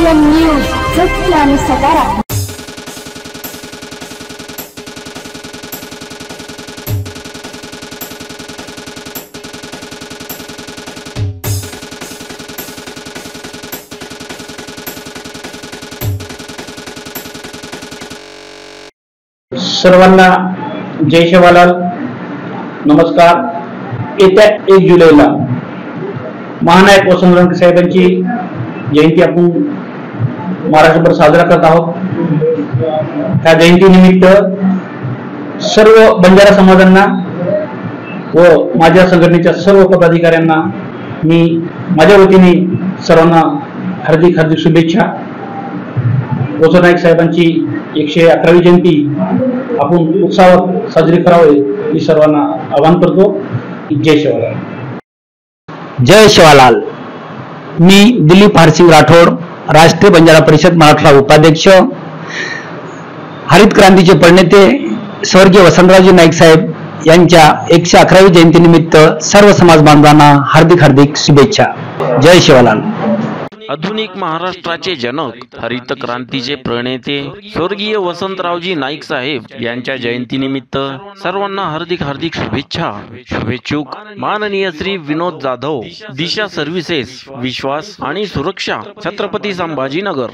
APN news सत्य आणि सकारात्मक. सर्वांना जय शिवालाल. नमस्कार. येत्या 1 जुलैला महानायक वसंतराव साहेबांची जयंती आपण महाराष्ट्रभर साजरा करत आहोत. त्या जयंतीनिमित्त सर्व बंजारा समाजांना व माझ्या संघटनेच्या सर्व पदाधिकाऱ्यांना मी माझ्या वतीने सर्वांना हार्दिक हार्दिक शुभेच्छा. वसंतराव साहेबांची 111वी जयंती आपण उत्साहात साजरी करावी मी सर्वांना आवाहन करतो. जय शिवालाल. जय शिवालाल. मी दिलीप हरसिंग राठोड, राष्ट्रीय बंजारा परिषद मराठवाडा उपाध्यक्ष. हरित क्रांतीचे प्रणेते स्वर्गीय वसंतरावजी नाईक साहेब यांच्या 111वी जयंतीनिमित्त सर्व समाज बांधवांना हार्दिक हार्दिक शुभेच्छा. जय शिवालाल. आधुनिक महाराष्ट्राचे जनक, हरित क्रांतीचे प्रणेते स्वर्गीय वसंतरावजी नाईक साहेब यांच्या जयंतीनिमित्त सर्वांना हार्दिक हार्दिक शुभेच्छा. शुभेच्छुक माननीय श्री विनोद जाधव, दिशा सर्व्हिसेस, विश्वास आणि सुरक्षा, छत्रपती संभाजीनगर.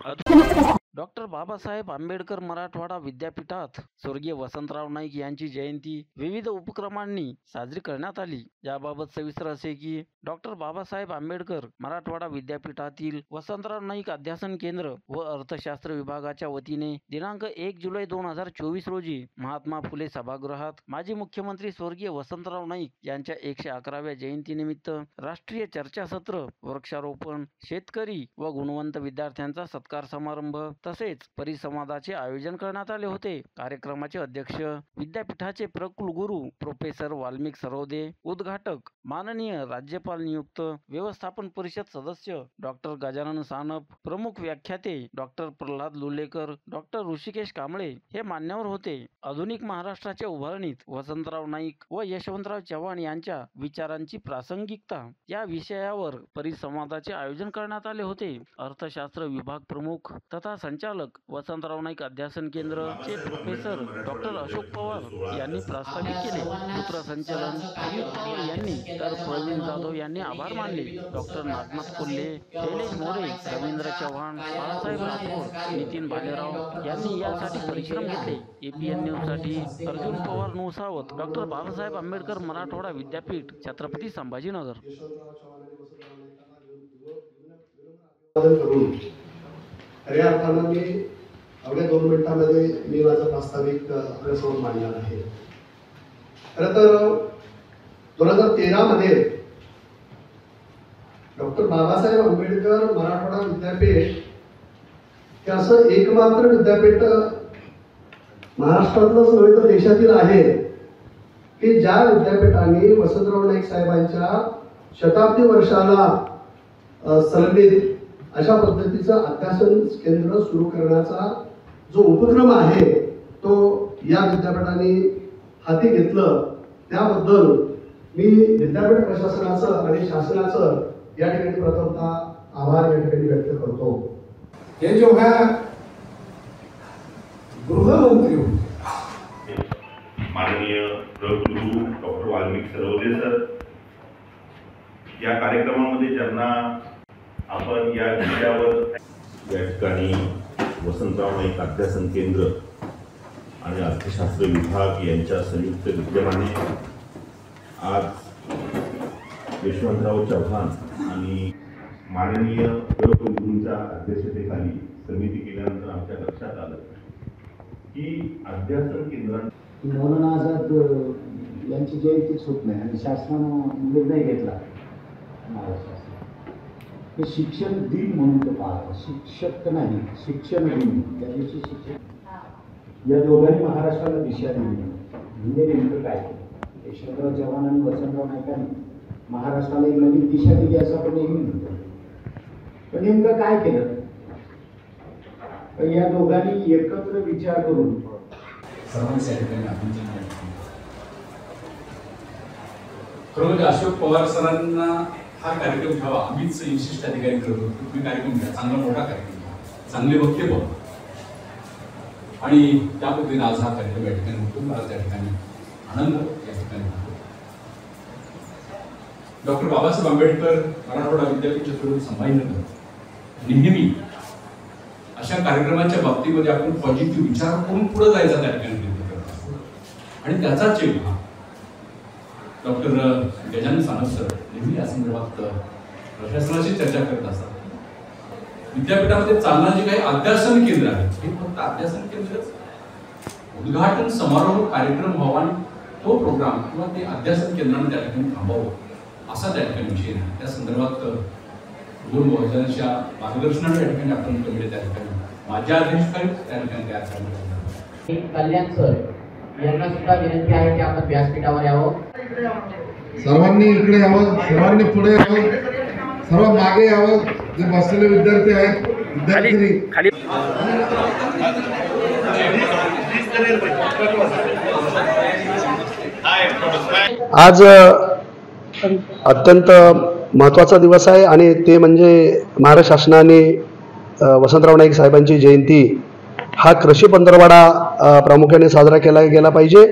डॉक्टर बाबासाहेब आंबेडकर मराठवाडा विद्यापीठात स्वर्गीय वसंतराव नाईक यांची जयंती विविध उपक्रमांनी साजरी करण्यात आली. याबाबत सविस्तर असे की डॉक्टर बाबासाहेब आंबेडकर मराठवाडा विद्यापीठातील वसंतराव नाईक अध्यासन केंद्र व अर्थशास्त्र विभागाच्या वतीने दिनांक 1 जुलै 2024 रोजी महात्मा फुले सभागृहात माजी मुख्यमंत्री स्वर्गीय वसंतराव नाईक यांच्या 111व्या जयंतीनिमित्त राष्ट्रीय चर्चासत्र, वृक्षारोपण, शेतकरी व गुणवंत विद्यार्थ्यांचा सत्कार समारंभ तसेच परिसंवादाचे आयोजन करण्यात आले होते. कार्यक्रमाचे अध्यक्ष विद्यापीठाचे प्रकुलगुरू प्रोफेसर वाल्मिक सरोदे, उद्घाटक माननीय राज्यपाल नियुक्त व्यवस्थापन परिषद सदस्य डॉक्टर गजानन सानप, प्रमुख व्याख्याते डॉक्टर प्रल्हाद लुलेकर, डॉक्टर ऋषिकेश कांबळे हे मान्यवर होते. आधुनिक महाराष्ट्राच्या उभारणीत वसंतराव नाईक व यशवंतराव चव्हाण यांच्या विचारांची प्रासंगिकता या विषयावर परिसंवादाचे आयोजन करण्यात आले होते. अर्थशास्त्र विभाग प्रमुख तथा संचालक वसंतराव नाईक अध्यासन केंद्र चे प्रोफेसर डॉक्टर अशोक पवार यांनी प्रास्ताविक केले. सूत्रसंचालन अमित पवार यांनी तर प्रवीण जाधव यांनी आभार मानले. डॉक्टर नागनाथ कोल्हे, शैलेश मोरे, रवींद्र चव्हाण, बाळासाहेब राठोड, नितीन भालेराव यांनी यासाठी परिश्रम घेतले. APN न्यूज साठी अर्जुन पवार नौसावत, डॉक्टर बाबासाहेब आंबेडकर मराठवाडा विद्यापीठ, छत्रपती संभाजीनगर. खऱ्या अर्थानं मी अवघ्या 2 मिनिटांमध्ये मी माझा प्रास्ताविक आपल्यासमोर मांडणार आहे. खरं तर 2013 मध्ये डॉक्टर बाबासाहेब आंबेडकर मराठवाडा विद्यापीठ हे असं एकमात्र विद्यापीठ महाराष्ट्रातलंच नव्हे तर देशातील आहे की ज्या विद्यापीठाने वसंतराव नाईक साहेबांच्या शताब्दी वर्षाला संलग्नित अशा पद्धतीचं अध्यासन केंद्र सुरू करण्याचा जो उपक्रम आहे तो या विद्यापीठाने हाती घेतलं. त्याबद्दल मी विद्यापीठ प्रशासनाचं आणि शासनाचं या ठिकाणी प्रथमतः आभार या ठिकाणी व्यक्त करतो. हे जेव्हा गृहमंत्री होते माननीय प्रकुलगुरू डॉक्टर वाल्मिक सरोदे सर, या कार्यक्रमामध्ये ज्यांना आपण या विषयावर या ठिकाणी वसंतराव नाईक अध्यासन केंद्र आणि अर्थशास्त्र विभाग यांच्या संयुक्त विद्यमाने आज यशवंतराव चव्हाण आणि माननीय प्रकुलगुरूंच्या अध्यक्षतेखाली समिती केल्यानंतर आमच्या लक्षात आलं की अध्यासन केंद्रात मौलाना आझाद यांची जयंतीच होत नाही आणि शासनानं निर्णय घेतला महाराष्ट्रात हे शिक्षण दिन म्हणून तो पाहतो. शिक्षक नाही, शिक्षण दिन. त्या दिवशी शिक्षण या दोघांनी महाराष्ट्राला दिशा दिली. म्हणजे नेमकं काय केलं यशवंतराव चव्हाण आणि वसंतराव नाईकांनी महाराष्ट्राला एक नवीन दिशा दिली असं आपण नेहमी म्हणतो. पण नेमकं काय केलं तर या दोघांनी एकत्र विचार करून सर्वांच्या ठिकाणी अभिनंदन. खरं अशोक पवार सरांना हा कार्यक्रम घ्यावा आम्हीच विशिष्ट अधिकारी करतो. तुम्ही कार्यक्रम घ्या, चांगला मोठा कार्यक्रम घ्या. चांगले वक्तव्य आणि त्या पद्धतीने आज हा कार्यक्रम या ठिकाणी होतो. मला त्या ठिकाणी आनंद या ठिकाणी होतो. डॉक्टर बाबासाहेब आंबेडकर मराठवाडा विद्यापीठ छत्रपती संभाजीनगर नेहमी अशा कार्यक्रमाच्या बाबतीमध्ये आपण पॉझिटिव्ह विचार करून पुढे जायचा त्या ठिकाणी प्रयत्न करत असतो. आणि त्याचाच एक भाग डॉक्टर गजानन सानप सर नेहमी या संदर्भात प्रशासनाशी चर्चा करत असतात. विद्यापीठामध्ये चालणारे जे काही अध्यासन केंद्र आहेत हे फक्त अध्यासन केंद्रच उद्घाटन समारोह कार्यक्रम व्हावा आणि तो प्रोग्राम किंवा ते अध्यासन केंद्राने त्या ठिकाणी थांबावं असा त्या ठिकाणी विषय नाही. त्या संदर्भात दोन बहुजनांच्या मार्गदर्शनाने त्या ठिकाणी आपण कमिटी त्या ठिकाणी माझ्या अध्यक्षतेखाली त्या ठिकाणी तयार करण्यात कल्याण सर यांना सुद्धा विनंती आहे की आपण व्यासपीठावर यावं. सर्वांनी इकडे यावं, सर्वांनी पुढे यावं, सर्व मागे यावं. जे बसलेले विद्यार्थी आहेत विद्यार्थी आज अत्यंत महत्त्वाचा दिवस आहे आणि ते म्हणजे महाराष्ट्र शासनाने वसंतराव नाईक साहेबांची जयंती हा कृषी पंधरवडा प्रामुख्याने साजरा केला गेला पाहिजे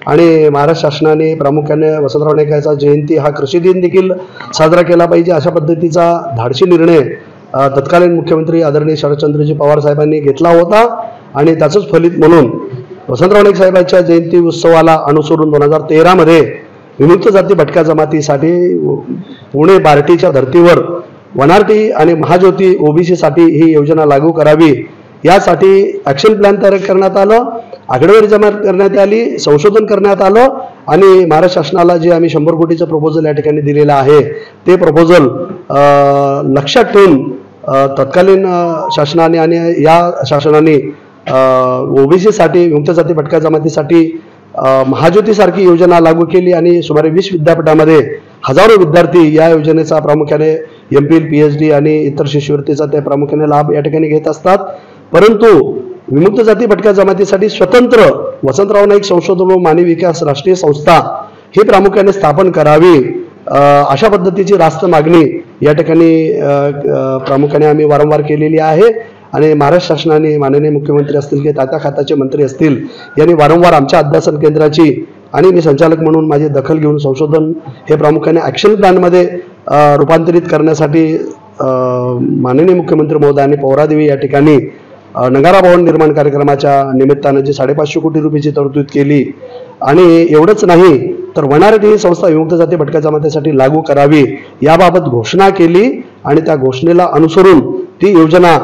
आणि महाराष्ट्र शासनाने प्रामुख्याने वसंतराव नाईक यांचा जयंती हा कृषी दिन देखील साजरा केला पाहिजे अशा पद्धतीचा धाडसी निर्णय तत्कालीन मुख्यमंत्री आदरणीय शरदचंद्रजी पवार साहेबांनी घेतला होता आणि त्याचंच फलित म्हणून वसंतराव नाईक साहेबांच्या जयंती उत्सवाला अनुसरून 2013 मध्ये विमुक्त जाती भटक्या जमातीसाठी पुणे बार्टीच्या धर्तीवर वनार्टी आणि महाज्योती ओबीसी साठी ही योजना लागू करावी यासाठी ॲक्शन प्लॅन तयार करण्यात आलं, आकडेवारी जमा करण्यात आली, संशोधन करण्यात आलं आणि महाराष्ट्र शासनाला जे आम्ही 100 कोटीचं प्रपोजल या ठिकाणी दिलेलं आहे ते प्रपोजल लक्षात ठेवून तत्कालीन शासनाने आणि या शासनाने ओबीसीसाठी विमुक्त जाती भटक्या जमातीसाठी महाज्योतीसारखी योजना लागू केली आणि सुमारे 20 विद्यापीठामध्ये हजारो विद्यार्थी या योजनेचा प्रामुख्याने MPhil PhD आणि इतर शिष्यवृत्तीचा ते प्रामुख्याने लाभ या ठिकाणी घेत असतात. परंतु विमुक्त जाती भटक्या जमातीसाठी स्वतंत्र वसंतराव नाईक संशोधन व मानवी विकास राष्ट्रीय संस्था ही प्रामुख्याने स्थापन करावी अशा पद्धतीची रास्त मागणी या ठिकाणी प्रामुख्याने आम्ही वारंवार केलेली आहे आणि महाराष्ट्र शासनाने माननीय मुख्यमंत्री असतील की त्या खात्याचे मंत्री असतील यांनी वारंवार आमच्या अध्यासन केंद्राची आणि मी संचालक म्हणून माझी दखल घेऊन संशोधन हे प्रामुख्याने ॲक्शन प्लॅनमध्ये रूपांतरित करण्यासाठी माननीय मुख्यमंत्री महोदयांनी पौरादेवी या ठिकाणी नगारा भवन निर्माण कार्यक्रमाच्या निमित्तानं जी 550 कोटी रुपयाची तरतूद केली आणि एवढंच नाही तर वनार्टी ही संस्था विमुक्त जाती भटक्या जमातीसाठी लागू करावी याबाबत घोषणा केली आणि त्या घोषणेला अनुसरून ती योजना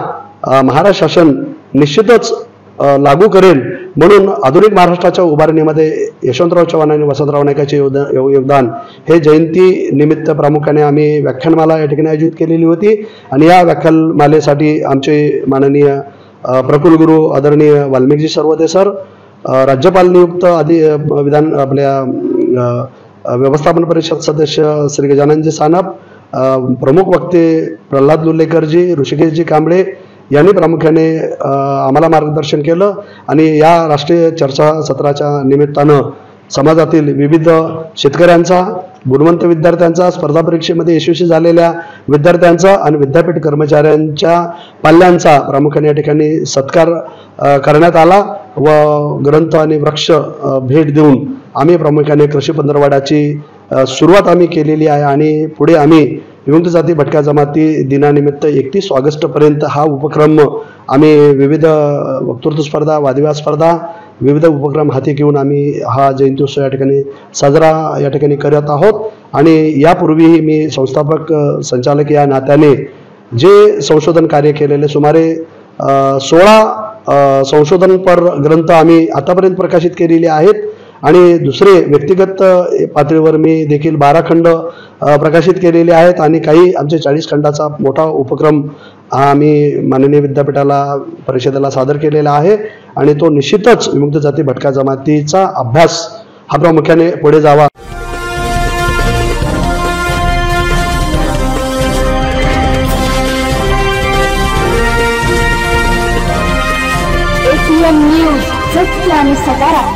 महाराष्ट्र शासन निश्चितच लागू करेल म्हणून आधुनिक महाराष्ट्राच्या उभारणीमध्ये यशवंतराव चव्हाण आणि वसंतराव नाईकांचे योगदान हे जयंती निमित्त प्रामुख्याने आम्ही व्याख्यानमाला या ठिकाणी आयोजित केलेली होती आणि या व्याख्यानमालेसाठी आमचे माननीय प्रकुलगुरू आदरणीय वाल्मिकजी सर्वते सर, राज्यपाल नियुक्त विधान आपल्या व्यवस्थापन परिषद सदस्य श्री गजाननजी सानप, प्रमुख वक्ते प्रल्हाद लुलेकरजी, ऋषिकेशजी कांबळे यांनी प्रामुख्याने आम्हाला मार्गदर्शन केलं आणि या राष्ट्रीय चर्चा सत्राच्या निमित्तानं समाजातील विविध शेतकऱ्यांचा, गुणवंत विद्यार्थ्यांचा, स्पर्धा परीक्षेमध्ये यशस्वी झालेल्या विद्यार्थ्यांचा आणि विद्यापीठ कर्मचाऱ्यांच्या पाल्यांचा प्रामुख्याने या ठिकाणी सत्कार करण्यात आला व ग्रंथ आणि वृक्ष भेट देऊन आम्ही प्रामुख्याने कृषी पंधरवड्याची सुरुवात आम्ही केलेली आहे आणि पुढे आम्ही विमुक्त जाती भटक्या जमाती दिनानिमित्त 31 ऑगस्टपर्यंत हा उपक्रम आम्ही विविध वक्तृत्व स्पर्धा, वादविवाद स्पर्धा, विविध उपक्रम हाती घेऊन आम्ही हा जयंती उत्सव या ठिकाणी साजरा या ठिकाणी करत आहोत आणि यापूर्वीही मी संस्थापक संचालक या नात्याने जे संशोधन कार्य केलेले सुमारे 16 संशोधनपर ग्रंथ आम्ही आतापर्यंत प्रकाशित केलेले आहेत आणि दुसरे व्यक्तिगत पातळीवर मी देखील 12 खंड प्रकाशित केलेले आहेत आणि काही आमचे 40 खंडाचा मोठा उपक्रम हा आम्ही माननीय विद्यापीठाला परिषदेला सादर केलेला आहे आणि तो निश्चितच विमुक्त जाती भटक्या जमातीचा अभ्यास हा प्रामुख्याने पुढे जावा. ATM न्यूज सत्य आणि सकारात्मक.